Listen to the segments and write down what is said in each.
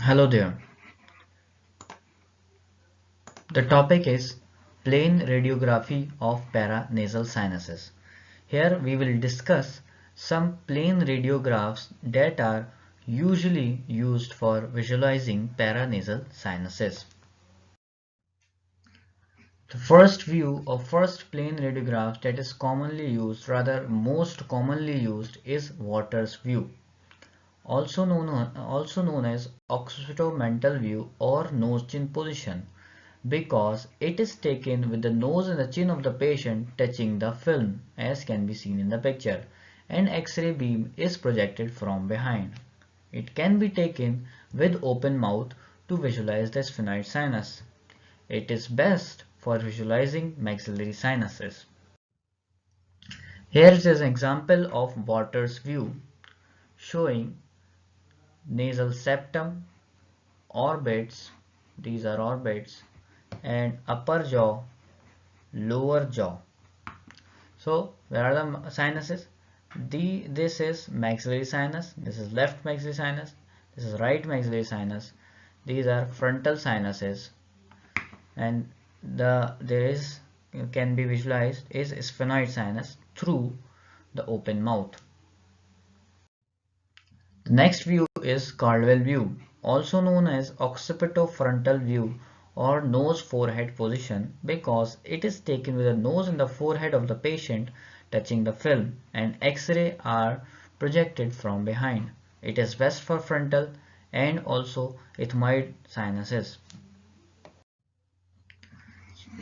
Hello there. The topic is plain radiography of paranasal sinuses. Here we will discuss some plain radiographs that are usually used for visualizing paranasal sinuses. The first view or first plain radiograph that is commonly used, rather most commonly used, is Waters view, also known as occipitomental view or nose-chin position, because it is taken with the nose and the chin of the patient touching the film, as can be seen in the picture, and X-ray beam is projected from behind. It can be taken with open mouth to visualize the sphenoid sinus. It is best for visualizing maxillary sinuses. Here is an example of Waters view showing nasal septum, orbits, these are orbits, and upper jaw, lower jaw. So where are the sinuses? This is maxillary sinus, this is left maxillary sinus, this is right maxillary sinus. These are frontal sinuses, and there is can be visualized is sphenoid sinus through the open mouth. The next view is Caldwell view, also known as occipitofrontal view or nose-forehead position, because it is taken with the nose and the forehead of the patient touching the film and X-ray are projected from behind. It is best for frontal and also ethmoid sinuses.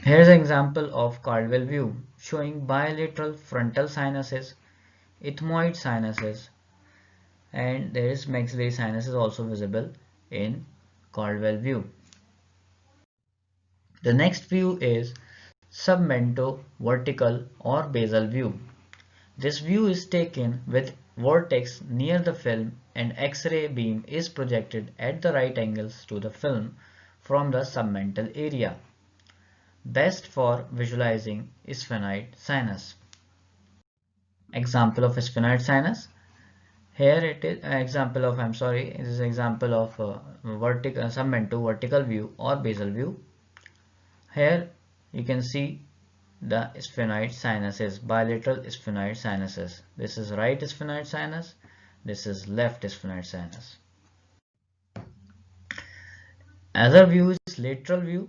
Here is an example of Caldwell view showing bilateral frontal sinuses, ethmoid sinuses, and there is maxillary sinus is also visible in Caldwell view. The next view is submento vertical or basal view. This view is taken with vertex near the film and X-ray beam is projected at the right angles to the film from the submental area. Best for visualizing sphenoid sinus. Example of sphenoid sinus. Here it is an example of, this is an example of vertical submento vertical view or basal view. Here you can see the sphenoid sinuses, bilateral sphenoid sinuses. This is right sphenoid sinus, this is left sphenoid sinus. Other view is lateral view.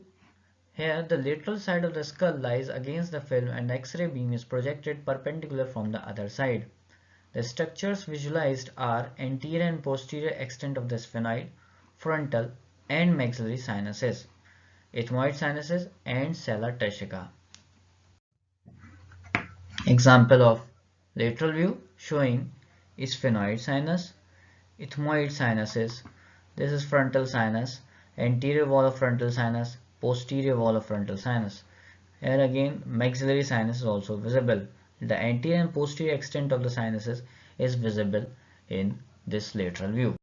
Here the lateral side of the skull lies against the film and X-ray beam is projected perpendicular from the other side. The structures visualized are anterior and posterior extent of the sphenoid, frontal and maxillary sinuses, ethmoid sinuses and sella turcica. Example of lateral view showing sphenoid sinus, ethmoid sinuses. This is frontal sinus, anterior wall of frontal sinus, posterior wall of frontal sinus. Here again maxillary sinus is also visible. The anterior and posterior extent of the sinuses is visible in this lateral view.